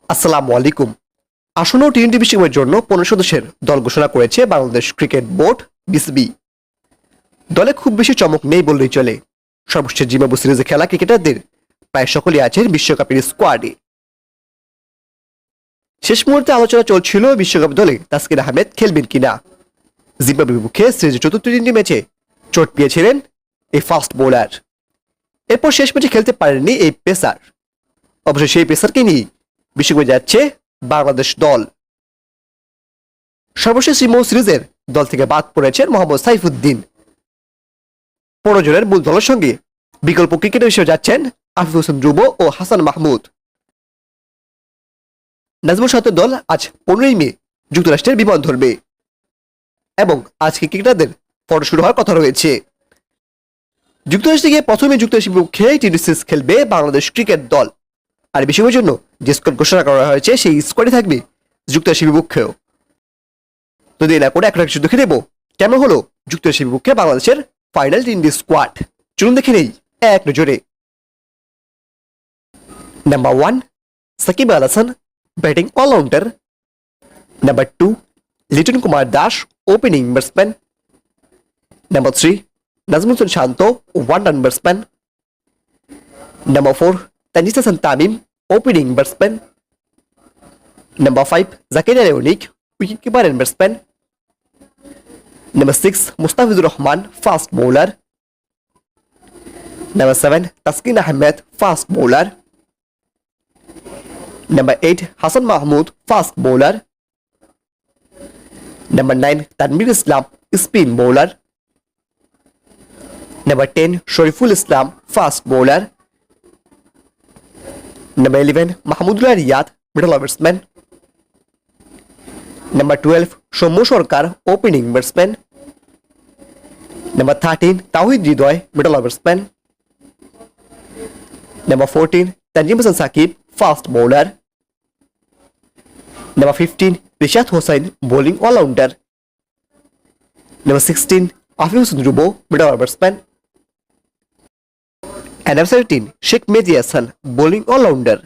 আসসালামু আলাইকুম। আসন্ন টি-20 বিশ্বকাপের জন্য 15 সদস্যের দল ঘোষণা করেছে বাংলাদেশ ক্রিকেট বোর্ড বিসিবি। দলে খুব বেশি চমক নেই বললেই চলে। সর্বশেষ জিম্বাবুয়ে সিরিজে খেলা ক্রিকেটারদের প্রায় সকলেই আছেন বিশ্বকাপের স্কোয়াডে। শেষ মুহূর্তে আলোচনা চলছিল বিশ্বকাপ দলে তাসকিন আহমেদ খেলবেন কিনা। জিম্বাবুয়ের বিপক্ষে সিরিজের চতুর্থ তিনটি ম্যাচে চোট পেয়েছিলেন এই ফাস্ট বোলার। এরপর শেষ ম্যাচে খেলতে পারেননি এই পেসার। অবশ্য সেই পেসারকে নিয়ে বিশ্বকাপে যাচ্ছে বাংলাদেশ দল। সর্বশেষ সিরিজের দল থেকে বাদ পড়েছেন মোহাম্মদ সাইফুদ্দিন। 15 জনের মূল দলের সঙ্গে বিকল্প ক্রিকেটার হিসেবে যাচ্ছেন আফিফ হোসেন ধ্রুব ও হাসান মাহমুদ। নাজমুল সাহেবের দল আজ 15 মে যুক্তরাষ্ট্রের বিমান ধরবে এবং আজকে ক্রিকেটারদের ফটো শুরু হওয়ার কথা রয়েছে। যুক্তরাষ্ট্রে গিয়ে প্রথমে যুক্তরাষ্ট্রের বিপক্ষে টি-20 সিরিজ খেলবে বাংলাদেশ ক্রিকেট দল। আর বিশ্বকাপের জন্য যে স্কোয়াড ঘোষণা করা হয়েছে সেই স্কোয়াডে থাকবে যুক্তরাষ্ট্রের বিপক্ষেও। তো দেরি না করে একটা কিছু দেখে নেব কেমন হলো যুক্তরাষ্ট্রের বিপক্ষে বাংলাদেশের ফাইনাল টি-20 স্কোয়াড। চলুন দেখে নেই এক নজরে। Number 1 Shakib Al Hasan, batting allrounder. Number 2 Liton Kumar Das, opening batsman. Number 3 Najmul Hossain Shanto, one down batsman. Number 4 Tanzid Hasan Tamim, opening batsman. Number 5 Zakaria Leonik, wicket keeper and batsman. Number 6 Mustafizur Rahman, fast bowler. Number 7 Taskin Ahmed, fast bowler. Number 8 Hasan Mahmud, fast bowler. Number 9 Tanvir Islam, spin bowler. Number 10 Shoriful Islam, fast bowler. Number 11 Mahmudullah Riyad, middle batsman. Number 12 Soumya Sarkar, opening batsman. Number 13 Towhid Hridoy, middle batsman. Number 14 Tanzim Hasan Sakib, fast bowler. Number 15 Rishad Hossain, bowling allrounder. Number 16 Afif Hossain Dhruba, middle batsman. Number 17 Sheikh Mehedi Hasan, bowling allrounder.